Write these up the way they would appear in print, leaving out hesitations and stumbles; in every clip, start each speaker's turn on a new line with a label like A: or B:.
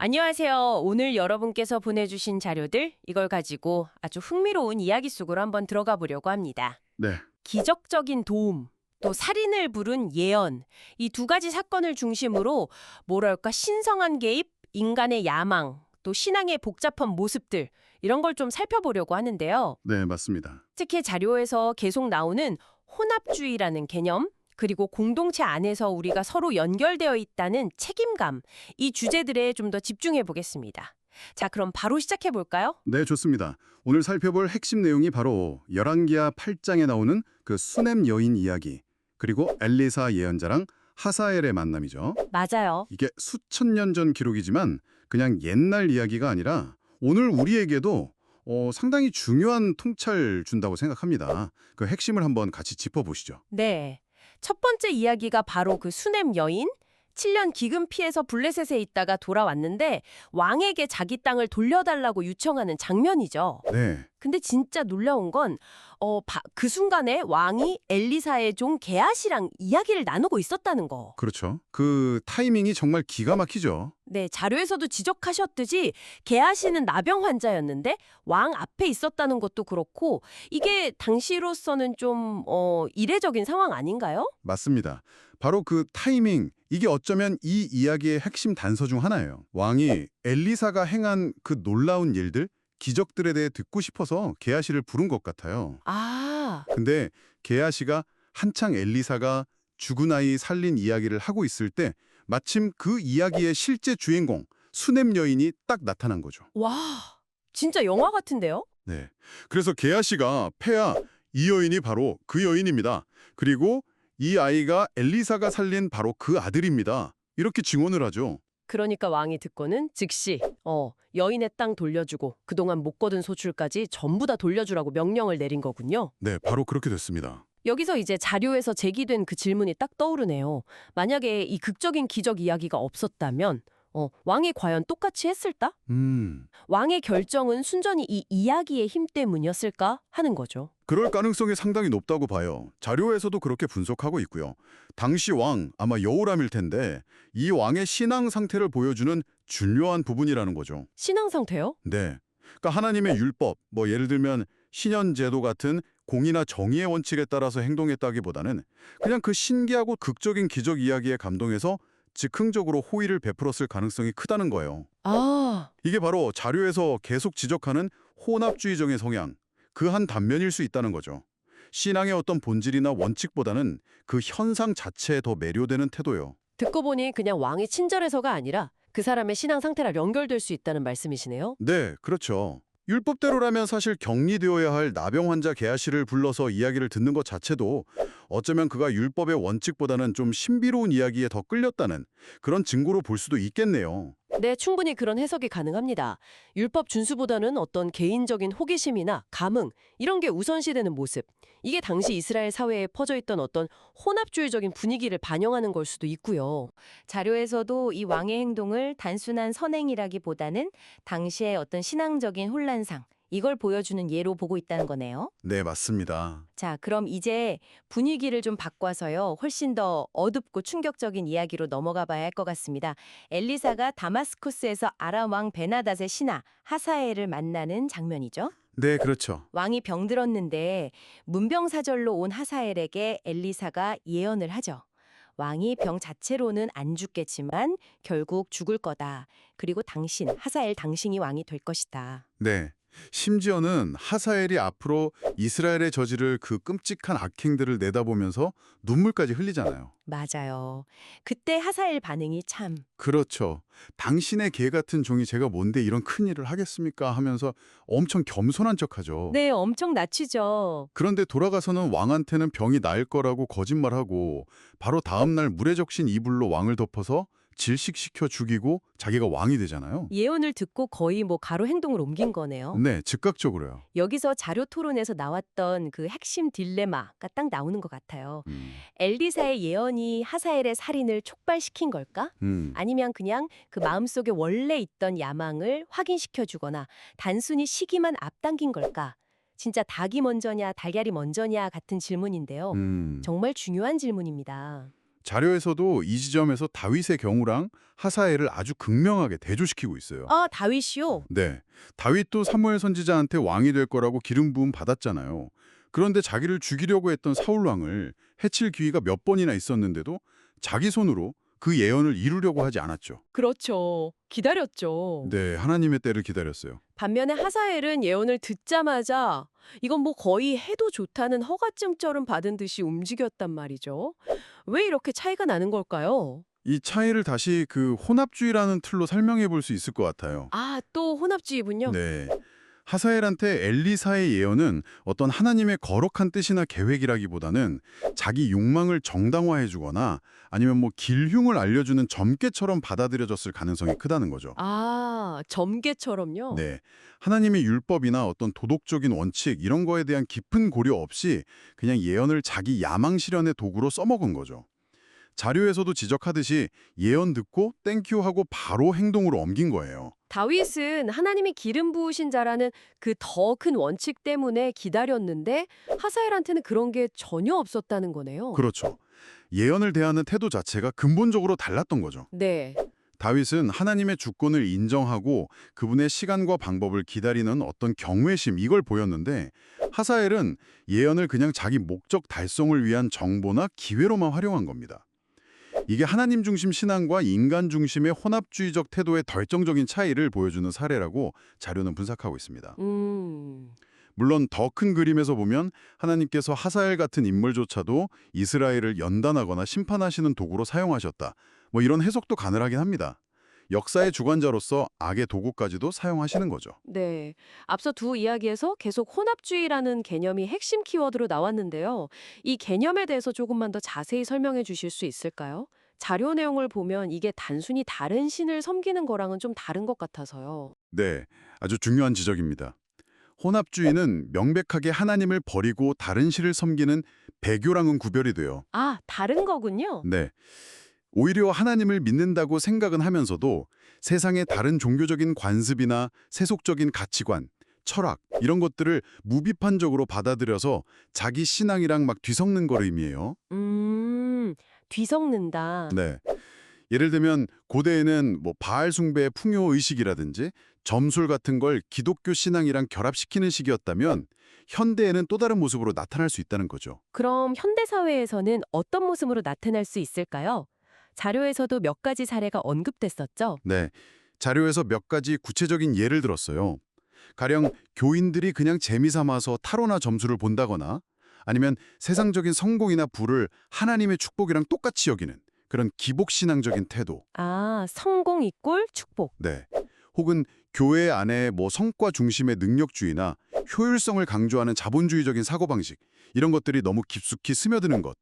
A: 안녕하세요. 오늘 여러분께서 보내주신 자료들, 이걸 가지고 아주 흥미로운 이야기 속으로 한번 들어가 보려고 합니다.
B: 네,
A: 기적적인 도움, 또 살인을 부른 예언, 이 두 가지 사건을 중심으로 뭐랄까 신성한 개입, 인간의 야망, 또 신앙의 복잡한 모습들, 이런 걸 좀 살펴보려고 하는데요.
B: 네, 맞습니다.
A: 특히 자료에서 계속 나오는 혼합주의라는 개념, 그리고 공동체 안에서 우리가 서로 연결되어 있다는 책임감, 이 주제들에 좀 더 집중해 보겠습니다. 자, 그럼 바로 시작해 볼까요?
B: 네, 좋습니다. 오늘 살펴볼 핵심 내용이 바로 열왕기하 8장에 나오는 그 수넴 여인 이야기, 그리고 엘리사 예언자랑 하사엘의 만남이죠.
A: 맞아요.
B: 이게 수천 년 전 기록이지만 그냥 옛날 이야기가 아니라 오늘 우리에게도 상당히 중요한 통찰 준다고 생각합니다. 그 핵심을 한번 같이 짚어보시죠.
A: 네. 첫 번째 이야기가 바로 그 수넴 여인? 7년 기근 피해서 블레셋에 있다가 돌아왔는데 왕에게 자기 땅을 돌려달라고 요청하는 장면이죠.
B: 네,
A: 근데 진짜 놀라운 건 그 순간에 왕이 엘리사의 종 게하시랑 이야기를 나누고 있었다는 거.
B: 그렇죠. 그 타이밍이 정말 기가 막히죠.
A: 네, 자료에서도 지적하셨듯이 게하시는 나병 환자였는데 왕 앞에 있었다는 것도 그렇고 이게 당시로서는 좀 이례적인 상황 아닌가요?
B: 맞습니다. 바로 그 타이밍, 이게 어쩌면 이 이야기의 핵심 단서 중 하나예요. 왕이 엘리사가 행한 그 놀라운 일들, 기적들에 대해 듣고 싶어서 게하시를 부른 것 같아요.
A: 아,
B: 근데 게하시가 한창 엘리사가 죽은 아이 살린 이야기를 하고 있을 때 마침 그 이야기의 실제 주인공, 수넴 여인이 딱 나타난 거죠.
A: 와, 진짜 영화 같은데요?
B: 네. 그래서 게하시가 폐하, 이 여인이 바로 그 여인입니다. 그리고 이 아이가 엘리사가 살린 바로 그 아들입니다. 이렇게 증언을 하죠.
A: 그러니까 왕이 듣고는 즉시 여인의 땅 돌려주고 그동안 못 거둔 소출까지 전부 다 돌려주라고 명령을 내린 거군요.
B: 네, 바로 그렇게 됐습니다.
A: 여기서 이제 자료에서 제기된 그 질문이 딱 떠오르네요. 만약에 이 극적인 기적 이야기가 없었다면 왕이 과연 똑같이 했을까? 왕의 결정은 순전히 이 이야기의 힘 때문이었을까 하는 거죠.
B: 그럴 가능성이 상당히 높다고 봐요. 자료에서도 그렇게 분석하고 있고요. 당시 왕, 아마 여호람일 텐데 이 왕의 신앙 상태를 보여주는 중요한 부분이라는 거죠.
A: 신앙 상태요?
B: 네. 그러니까 하나님의 율법, 뭐 예를 들면 신현제도 같은 공의나 정의의 원칙에 따라서 행동했다기보다는 그냥 그 신기하고 극적인 기적 이야기에 감동해서 즉흥적으로 호의를 베풀었을 가능성이 크다는 거예요.
A: 아,
B: 이게 바로 자료에서 계속 지적하는 혼합주의적인 성향, 그 한 단면일 수 있다는 거죠. 신앙의 어떤 본질이나 원칙보다는 그 현상 자체에 더 매료되는 태도요.
A: 듣고 보니 그냥 왕이 친절해서가 아니라 그 사람의 신앙 상태랑 연결될 수 있다는 말씀이시네요.
B: 네, 그렇죠. 율법대로라면 사실 격리되어야 할 나병 환자 게하시를 불러서 이야기를 듣는 것 자체도 어쩌면 그가 율법의 원칙보다는 좀 신비로운 이야기에 더 끌렸다는 그런 증거로 볼 수도 있겠네요.
A: 네, 충분히 그런 해석이 가능합니다. 율법 준수보다는 어떤 개인적인 호기심이나 감흥, 이런 게 우선시되는 모습. 이게 당시 이스라엘 사회에 퍼져있던 어떤 혼합주의적인 분위기를 반영하는 걸 수도 있고요.
C: 자료에서도 이 왕의 행동을 단순한 선행이라기보다는 당시의 어떤 신앙적인 혼란상, 이걸 보여주는 예로 보고 있다는 거네요.
B: 네, 맞습니다.
C: 자, 그럼 이제 분위기를 좀 바꿔서요. 훨씬 더 어둡고 충격적인 이야기로 넘어가 봐야 할 것 같습니다. 엘리사가 다마스쿠스에서 아람 왕 베나닷의 신하 하사엘을 만나는 장면이죠.
B: 네, 그렇죠.
C: 왕이 병들었는데 문병사절로 온 하사엘에게 엘리사가 예언을 하죠. 왕이 병 자체로는 안 죽겠지만 결국 죽을 거다. 그리고 하사엘 당신이 왕이 될 것이다.
B: 네. 심지어는 하사엘이 앞으로 이스라엘의 저지를 그 끔찍한 악행들을 내다보면서 눈물까지 흘리잖아요.
C: 맞아요. 그때 하사엘 반응이 참
B: 그렇죠. 당신의 개 같은 종이 제가 뭔데 이런 큰일을 하겠습니까 하면서 엄청 겸손한 척하죠.
C: 네, 엄청 낮추죠.
B: 그런데 돌아가서는 왕한테는 병이 나을 거라고 거짓말하고 바로 다음 날 물에 적신 이불로 왕을 덮어서 질식시켜 죽이고 자기가 왕이 되잖아요.
C: 예언을 듣고 거의 가로 행동을 옮긴 거네요.
B: 네, 즉각적으로요.
C: 여기서 자료 토론에서 나왔던 그 핵심 딜레마가 딱 나오는 것 같아요. 엘리사의 예언이 하사엘의 살인을 촉발시킨 걸까? 아니면 그냥 그 마음속에 원래 있던 야망을 확인시켜 주거나 단순히 시기만 앞당긴 걸까? 진짜 닭이 먼저냐 달걀이 먼저냐 같은 질문인데요. 정말 중요한 질문입니다.
B: 자료에서도 이 지점에서 다윗의 경우랑 하사엘을 아주 극명하게 대조시키고 있어요.
C: 아, 다윗이요?
B: 네, 다윗도 사무엘 선지자한테 왕이 될 거라고 기름 부음 받았잖아요. 그런데 자기를 죽이려고 했던 사울 왕을 해칠 기회가 몇 번이나 있었는데도 자기 손으로 그 예언을 이루려고 하지 않았죠.
C: 그렇죠. 기다렸죠.
B: 네, 하나님의 때를 기다렸어요.
C: 반면에 하사엘은 예언을 듣자마자 이건 뭐 거의 해도 좋다는 허가증처럼 받은 듯이 움직였단 말이죠. 왜 이렇게 차이가 나는 걸까요?
B: 이 차이를 다시 그 혼합주의라는 틀로 설명해 볼 수 있을 것 같아요.
C: 아, 또 혼합주의군요.
B: 네. 하사엘한테 엘리사의 예언은 어떤 하나님의 거룩한 뜻이나 계획이라기보다는 자기 욕망을 정당화해 주거나 아니면 뭐 길흉을 알려주는 점괘처럼 받아들여졌을 가능성이 크다는 거죠.
C: 아, 점괘처럼요?
B: 네. 하나님의 율법이나 어떤 도덕적인 원칙 이런 거에 대한 깊은 고려 없이 그냥 예언을 자기 야망 실현의 도구로 써먹은 거죠. 자료에서도 지적하듯이 예언 듣고 땡큐 하고 바로 행동으로 옮긴 거예요.
C: 다윗은 하나님이 기름 부으신 자라는 그 더 큰 원칙 때문에 기다렸는데 하사엘한테는 그런 게 전혀 없었다는 거네요.
B: 그렇죠. 예언을 대하는 태도 자체가 근본적으로 달랐던 거죠.
C: 네.
B: 다윗은 하나님의 주권을 인정하고 그분의 시간과 방법을 기다리는 어떤 경외심 이걸 보였는데 하사엘은 예언을 그냥 자기 목적 달성을 위한 정보나 기회로만 활용한 겁니다. 이게 하나님 중심 신앙과 인간 중심의 혼합주의적 태도의 결정적인 차이를 보여주는 사례라고 자료는 분석하고 있습니다. 물론 더 큰 그림에서 보면 하나님께서 하사엘 같은 인물조차도 이스라엘을 연단하거나 심판하시는 도구로 사용하셨다. 뭐 이런 해석도 가능하긴 합니다. 역사의 주관자로서 악의 도구까지도 사용하시는 거죠.
C: 네. 앞서 두 이야기에서 계속 혼합주의라는 개념이 핵심 키워드로 나왔는데요. 이 개념에 대해서 조금만 더 자세히 설명해 주실 수 있을까요? 자료 내용을 보면 이게 단순히 다른 신을 섬기는 거랑은 좀 다른 것 같아서요.
B: 네, 아주 중요한 지적입니다. 혼합주의는 명백하게 하나님을 버리고 다른 신을 섬기는 배교랑은 구별이 돼요.
C: 아, 다른 거군요.
B: 네. 오히려 하나님을 믿는다고 생각은 하면서도 세상의 다른 종교적인 관습이나 세속적인 가치관, 철학 이런 것들을 무비판적으로 받아들여서 자기 신앙이랑 막 뒤섞는 걸 의미해요.
C: 뒤섞는다.
B: 네. 예를 들면 고대에는 뭐 바알 숭배의 풍요 의식이라든지 점술 같은 걸 기독교 신앙이랑 결합시키는 식이었다면 현대에는 또 다른 모습으로 나타날 수 있다는 거죠.
C: 그럼 현대 사회에서는 어떤 모습으로 나타날 수 있을까요? 자료에서도 몇 가지 사례가 언급됐었죠.
B: 네. 자료에서 몇 가지 구체적인 예를 들었어요. 가령 교인들이 그냥 재미삼아서 타로나 점수를 본다거나 아니면 세상적인 성공이나 부를 하나님의 축복이랑 똑같이 여기는 그런 기복신앙적인 태도.
C: 아, 성공 이꼴 축복.
B: 네. 혹은 교회 안에 뭐 성과 중심의 능력주의나 효율성을 강조하는 자본주의적인 사고방식 이런 것들이 너무 깊숙이 스며드는 것.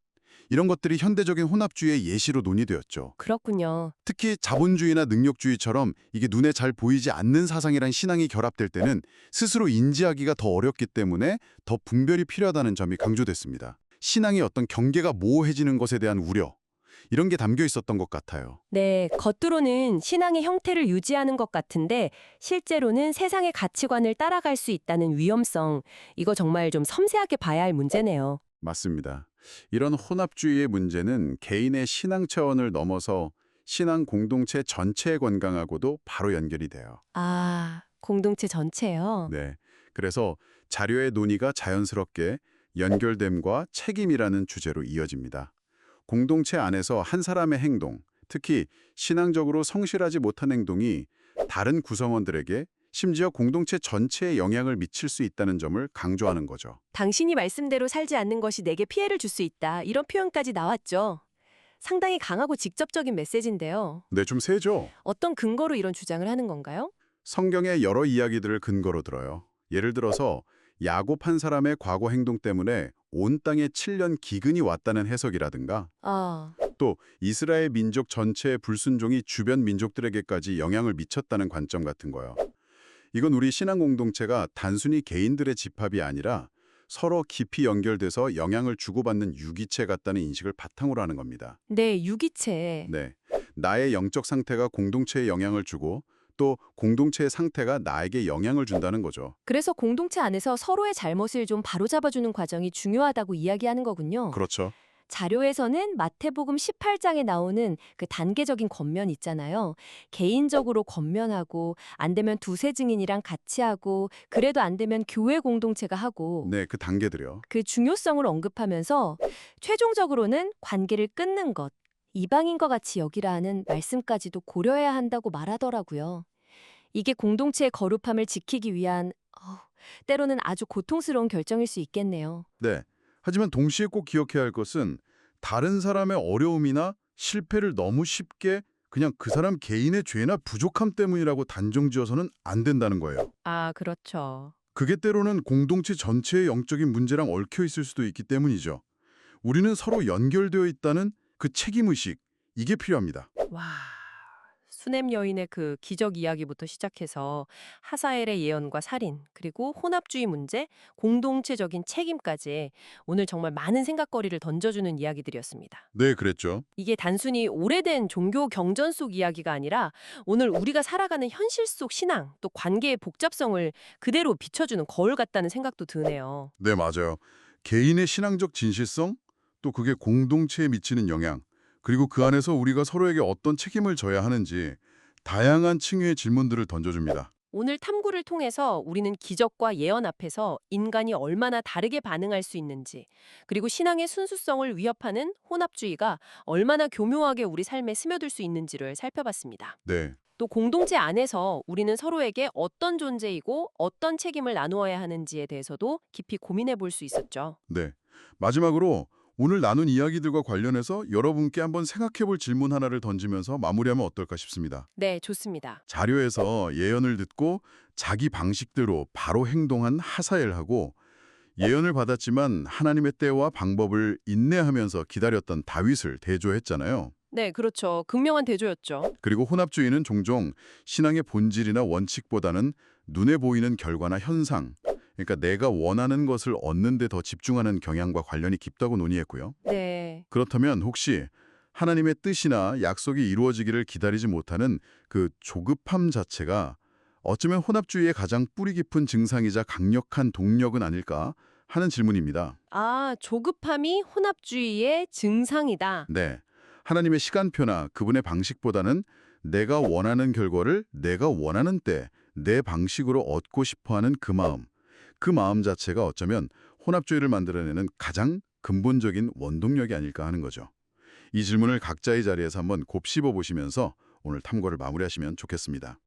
B: 이런 것들이 현대적인 혼합주의의 예시로 논의되었죠.
C: 그렇군요.
B: 특히 자본주의나 능력주의처럼 이게 눈에 잘 보이지 않는 사상이란 신앙이 결합될 때는 스스로 인지하기가 더 어렵기 때문에 더 분별이 필요하다는 점이 강조됐습니다. 신앙의 어떤 경계가 모호해지는 것에 대한 우려, 이런 게 담겨 있었던 것 같아요.
C: 네, 겉으로는 신앙의 형태를 유지하는 것 같은데 실제로는 세상의 가치관을 따라갈 수 있다는 위험성, 이거 정말 좀 섬세하게 봐야 할 문제네요.
B: 맞습니다. 이런 혼합주의의 문제는 개인의 신앙 차원을 넘어서 신앙 공동체 전체의 건강하고도 바로 연결이 돼요.
C: 아, 공동체 전체요?
B: 네. 그래서 자료의 논의가 자연스럽게 연결됨과 책임이라는 주제로 이어집니다. 공동체 안에서 한 사람의 행동, 특히 신앙적으로 성실하지 못한 행동이 다른 구성원들에게 심지어 공동체 전체에 영향을 미칠 수 있다는 점을 강조하는 거죠.
C: 당신이 말씀대로 살지 않는 것이 내게 피해를 줄 수 있다. 이런 표현까지 나왔죠. 상당히 강하고 직접적인 메시지인데요.
B: 네, 좀 세죠?
C: 어떤 근거로 이런 주장을 하는 건가요?
B: 성경의 여러 이야기들을 근거로 들어요. 예를 들어서 야곱 한 사람의 과거 행동 때문에 온 땅에 7년 기근이 왔다는 해석이라든가
C: 아,
B: 또 이스라엘 민족 전체의 불순종이 주변 민족들에게까지 영향을 미쳤다는 관점 같은 거요. 이건 우리 신앙 공동체가 단순히 개인들의 집합이 아니라 서로 깊이 연결돼서 영향을 주고받는 유기체 같다는 인식을 바탕으로 하는 겁니다.
C: 네, 유기체.
B: 네, 나의 영적 상태가 공동체에 영향을 주고 또 공동체의 상태가 나에게 영향을 준다는 거죠.
C: 그래서 공동체 안에서 서로의 잘못을 좀 바로잡아주는 과정이 중요하다고 이야기하는 거군요.
B: 그렇죠.
C: 자료에서는 마태복음 18장에 나오는 그 단계적인 권면 있잖아요. 개인적으로 권면하고 안 되면 두세 증인이랑 같이 하고 그래도 안 되면 교회 공동체가 하고
B: 네, 그 단계들이요.
C: 그 중요성을 언급하면서 최종적으로는 관계를 끊는 것, 이방인과 같이 여기라 하는 말씀까지도 고려해야 한다고 말하더라고요. 이게 공동체의 거룩함을 지키기 위한 때로는 아주 고통스러운 결정일 수 있겠네요.
B: 네. 하지만 동시에 꼭 기억해야 할 것은 다른 사람의 어려움이나 실패를 너무 쉽게 그냥 그 사람 개인의 죄나 부족함 때문이라고 단정지어서는 안 된다는 거예요.
C: 아, 그렇죠.
B: 그게 때로는 공동체 전체의 영적인 문제랑 얽혀 있을 수도 있기 때문이죠. 우리는 서로 연결되어 있다는 그 책임의식, 이게 필요합니다.
A: 와, 수냄 여인의 그 기적 이야기부터 시작해서 하사엘의 예언과 살인, 그리고 혼합주의 문제, 공동체적인 책임까지 오늘 정말 많은 생각거리를 던져주는 이야기들이었습니다.
B: 네, 그랬죠.
A: 이게 단순히 오래된 종교 경전 속 이야기가 아니라 오늘 우리가 살아가는 현실 속 신앙, 또 관계의 복잡성을 그대로 비춰주는 거울 같다는 생각도 드네요.
B: 네, 맞아요. 개인의 신앙적 진실성, 또 그게 공동체에 미치는 영향, 그리고 그 안에서 우리가 서로에게 어떤 책임을 져야 하는지 다양한 층위의 질문들을 던져줍니다.
A: 오늘 탐구를 통해서 우리는 기적과 예언 앞에서 인간이 얼마나 다르게 반응할 수 있는지, 그리고 신앙의 순수성을 위협하는 혼합주의가 얼마나 교묘하게 우리 삶에 스며들 수 있는지를 살펴봤습니다.
B: 네,
A: 또 공동체 안에서 우리는 서로에게 어떤 존재이고 어떤 책임을 나누어야 하는지에 대해서도 깊이 고민해 볼 수 있었죠.
B: 네. 마지막으로 오늘 나눈 이야기들과 관련해서 여러분께 한번 생각해 볼 질문 하나를 던지면서 마무리하면 어떨까 싶습니다.
A: 네, 좋습니다.
B: 자료에서 예언을 듣고 자기 방식대로 바로 행동한 하사엘하고 예언을 받았지만 하나님의 때와 방법을 인내하면서 기다렸던 다윗을 대조했잖아요.
A: 네, 그렇죠. 극명한 대조였죠.
B: 그리고 혼합주의는 종종 신앙의 본질이나 원칙보다는 눈에 보이는 결과나 현상, 그러니까 내가 원하는 것을 얻는 데 더 집중하는 경향과 관련이 깊다고 논의했고요.
A: 네.
B: 그렇다면 혹시 하나님의 뜻이나 약속이 이루어지기를 기다리지 못하는 그 조급함 자체가 어쩌면 혼합주의의 가장 뿌리 깊은 증상이자 강력한 동력은 아닐까 하는 질문입니다.
A: 아, 조급함이 혼합주의의 증상이다.
B: 네. 하나님의 시간표나 그분의 방식보다는 내가 원하는 결과를 내가 원하는 때 내 방식으로 얻고 싶어하는 그 마음 자체가 어쩌면 혼합주의를 만들어내는 가장 근본적인 원동력이 아닐까 하는 거죠. 이 질문을 각자의 자리에서 한번 곱씹어 보시면서 오늘 탐구를 마무리하시면 좋겠습니다.